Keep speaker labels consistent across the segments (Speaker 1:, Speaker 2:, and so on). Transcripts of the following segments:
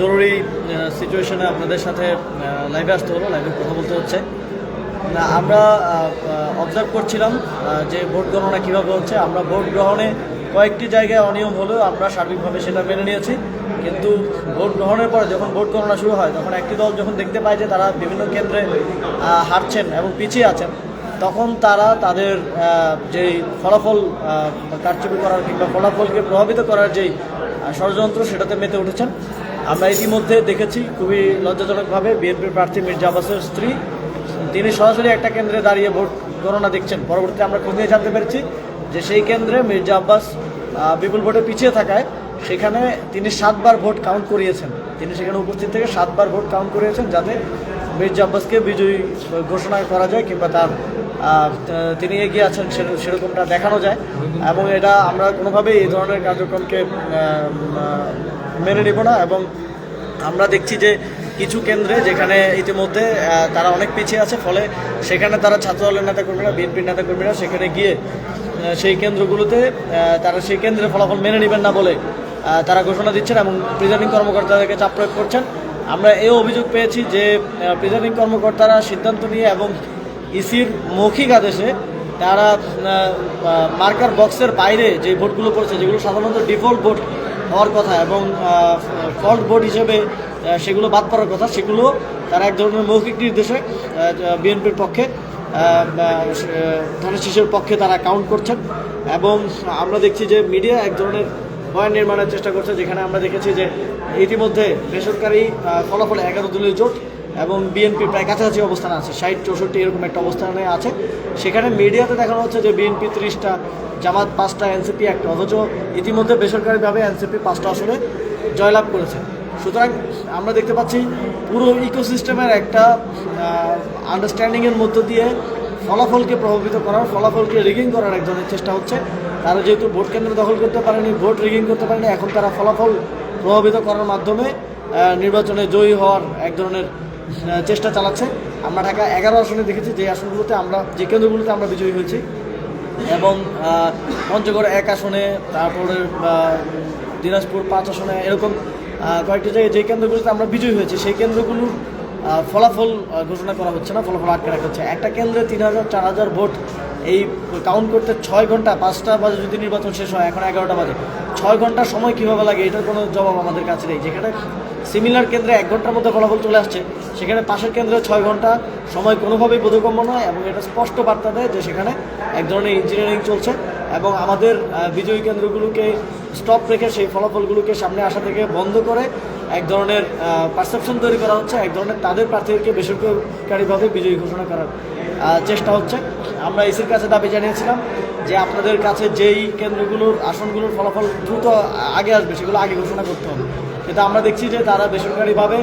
Speaker 1: জরুরি সিচুয়েশনে আপনাদের সাথে লাইভে আসতে হলো, লাইভে কথা বলতে হচ্ছে। আমরা অবজার্ভ করছিলাম যে ভোট গণনা কীভাবে হচ্ছে। আমরা ভোট গ্রহণে কয়েকটি জায়গায় অনিয়ম হলেও আমরা সার্বিকভাবে সেটা মেনে নিয়েছি, কিন্তু ভোট গ্রহণের পরে যখন ভোট গণনা শুরু হয় তখন একটি দল যখন দেখতে পায় যে তারা বিভিন্ন কেন্দ্রে হারছেন এবং পিছিয়ে আছেন, তখন তারা তাদের যেই ফলাফল কারচুপি করার কিংবা ফলাফলকে প্রভাবিত করার যেই ষড়যন্ত্র সেটাতে মেতে উঠেছেন। আমরা ইতিমধ্যে দেখেছি খুবই লজ্জাজনকভাবে বিএনপির প্রার্থী মির্জা আব্বাসের স্ত্রী তিনি সরাসরি একটা কেন্দ্রে দাঁড়িয়ে ভোট গণনা দেখছেন। পরবর্তীতে আমরা খোঁজ নিয়ে জানতে পেরেছি যে সেই কেন্দ্রে মির্জা আব্বাস বিপুল ভোটে পিছিয়ে থাকায় সেখানে তিনি 7 বার ভোট কাউন্ট করিয়েছেন। তিনি সেখানে উপস্থিত থেকে 7 বার ভোট কাউন্ট করিয়েছেন যাতে মির্জা আব্বাসকে বিজয়ী ঘোষণা করা যায় কিংবা তার তিনি এগিয়ে আছেন সেরকমটা দেখানো যায়। এবং এটা আমরা কোনোভাবেই এই ধরনের কার্যক্রমকে মেনে নিব না। এবং আমরা দেখছি যে কিছু কেন্দ্রে যেখানে ইতিমধ্যে তারা অনেক পিছিয়ে আছে, ফলে সেখানে তারা ছাত্রদলের নেতাকর্মীরা, বিএনপির নেতাকর্মীরা সেখানে গিয়ে সেই কেন্দ্রগুলোতে তারা সেই কেন্দ্রের ফলাফল মেনে নেবেন না বলে তারা ঘোষণা দিচ্ছেন এবং প্রিজাইডিং কর্মকর্তাদেরকে চাপ প্রয়োগ করছেন। আমরা এও অভিযোগ পেয়েছি যে প্রিজাইডিং কর্মকর্তারা সিদ্ধান্ত নিয়ে এবং ইসির মৌখিক আদেশে তারা মার্কার বক্সের বাইরে যে ভোটগুলো পড়েছে, যেগুলো সাধারণত ডিফল্ট ভোট হওয়ার কথা এবং ফল্ট ভোট হিসেবে সেগুলো বাদ পড়ার কথা, সেগুলো তারা এক ধরনের মৌখিক নির্দেশে বিএনপির পক্ষে ধানের শীষের পক্ষে তারা কাউন্ট করছেন। এবং আমরা দেখছি যে মিডিয়া এক ধরনের বয়ান নির্মাণের চেষ্টা করছে, যেখানে আমরা দেখেছি যে ইতিমধ্যে বেসরকারি ফলাফলে 11 দলীয় জোট এবং বিএনপি প্রায় কাছাকাছি অবস্থানে আছে, 60-64 এরকম একটা অবস্থানে আছে। সেখানে মিডিয়াতে দেখানো হচ্ছে যে বিএনপি 30টা, জামাত 5টা, এনসিপি 1টা, অথচ ইতিমধ্যে বেসরকারিভাবে এনসিপি 5টা আসনে জয়লাভ করেছে। সুতরাং আমরা দেখতে পাচ্ছি পুরো ইকোসিস্টেমের একটা আন্ডারস্ট্যান্ডিংয়ের মধ্য দিয়ে ফলাফলকে প্রভাবিত করার, ফলাফলকে রিগিং করার এক ধরনের চেষ্টা হচ্ছে। তারা যেহেতু ভোট কেন্দ্র দখল করতে পারেনি, ভোট রিগিং করতে পারেনি, এখন তারা ফলাফল প্রভাবিত করার মাধ্যমে নির্বাচনে জয়ী হওয়ার এক ধরনের চেষ্টা চালাচ্ছে। আমরা ঢাকা 11 আসনে দেখেছি যে আসনগুলোতে আমরা যে কেন্দ্রগুলোতে আমরা বিজয়ী হয়েছি, এবং পঞ্চগড় 1 আসনে, তারপরে দিনাজপুর 5 আসনে, এরকম কয়েকটি জায়গায় যে কেন্দ্রগুলোতে আমরা বিজয়ী হয়েছি সেই কেন্দ্রগুলোর ফলাফল ঘোষণা করা হচ্ছে না, ফলাফল আটকে রাখা হচ্ছে। একটা কেন্দ্রে 3000-4000 ভোট এই কাউন্ট করতে 6 ঘন্টা, 5টা বাজে যদি নির্বাচন শেষ হয়, এখন 11টা বাজে, 6 ঘন্টা সময় কীভাবে লাগে এটার কোনো জবাব আমাদের কাছে নেই। যেখানে সিমিলার কেন্দ্রে 1 ঘন্টার মধ্যে ফলাফল চলে আসছে, সেখানে পাশের কেন্দ্রে 6 ঘন্টা সময় কোনোভাবেই বোধগম্য নয়। এবং এটা স্পষ্ট বার্তা দেয় যে সেখানে এক ধরনের ইঞ্জিনিয়ারিং চলছে এবং আমাদের বিজয়ী কেন্দ্রগুলোকে স্টপ রেখে সেই ফলাফলগুলোকে সামনে আসা থেকে বন্ধ করে এক ধরনের পারসেপশন তৈরি করা হচ্ছে, এক ধরনের তাদের প্রার্থীদেরকে বেসরকারিভাবে বিজয়ী ঘোষণা করার চেষ্টা হচ্ছে। আমরা ইসির কাছে দাবি জানিয়েছিলাম যে আপনাদের কাছে যেই কেন্দ্রগুলোর আসনগুলোর ফলাফল দ্রুত আগে আসবে সেগুলো আগে ঘোষণা করতে হবে, কিন্তু আমরা দেখছি যে তারা বেসরকারিভাবে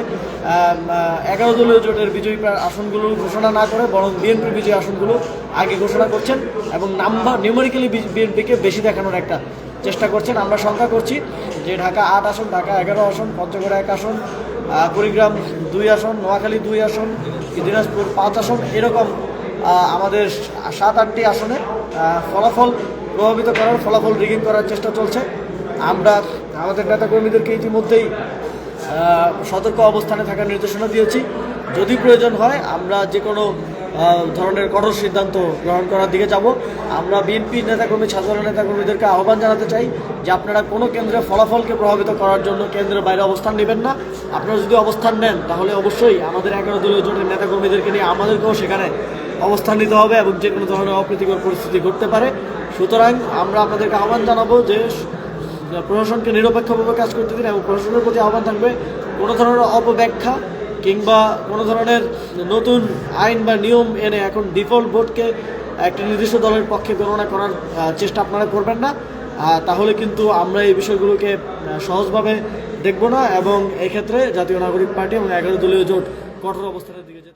Speaker 1: 11 দলীয় জোটের বিজয়ী আসনগুলো ঘোষণা না করে বরং বিএনপির বিজয়ী আসনগুলো আগে ঘোষণা করছেন এবং নিউমেরিক্যালি বিএনপিকে বেশি দেখানোর একটা চেষ্টা করছেন। আমরা শঙ্কা করছি যে ঢাকা 8 আসন, ঢাকা 11 আসন, পঞ্চগড় 1 আসন, কুড়িগ্রাম 2 আসন, নোয়াখালী 2 আসন, দিনাজপুর 5 আসন, এরকম আমাদের 7-8টি আসনে ফলাফল প্রভাবিত করার, ফলাফল রিগিং করার চেষ্টা চলছে। আমরা আমাদের নেতাকর্মীদেরকে ইতিমধ্যেই সতর্ক অবস্থানে থাকার নির্দেশনা দিয়েছি। যদি প্রয়োজন হয় আমরা যে কোনো ধরনের কঠোর সিদ্ধান্ত গ্রহণ করার দিকে যাব। আমরা বিএনপি নেতাকর্মী, ছাত্র নেতাকর্মীদেরকে আহ্বান জানাতে চাই যে আপনারা কোনো কেন্দ্রে ফলাফলকে প্রভাবিত করার জন্য কেন্দ্রের বাইরে অবস্থান নেবেন না। আপনারা যদি অবস্থান নেন তাহলে অবশ্যই আমাদের 11 দলীয় জোটের নেতাকর্মীদেরকে নিয়ে আমাদেরকেও সেখানে অবস্থান নিতে হবে এবং যে কোনো ধরনের অপ্রীতিকর পরিস্থিতি ঘটতে পারে। সুতরাং আমরা আপনাদেরকে আহ্বান জানাবো যে প্রশাসনকে নিরপেক্ষভাবে কাজ করতে দিন এবং প্রশাসনের প্রতি আহ্বান থাকবে কোনো ধরনের অপব্যাখ্যা কিংবা কোনো ধরনের নতুন আইন বা নিয়ম এনে এখন ডিফল্ট ভোটকে একটা নির্দিষ্ট দলের পক্ষে গণনা করার চেষ্টা আপনারা করবেন না। তাহলে কিন্তু আমরা এই বিষয়গুলোকে সহজভাবে দেখব না এবং এক্ষেত্রে জাতীয় নাগরিক পার্টি এবং 11 দলীয় জোট কঠোর অবস্থানের দিকে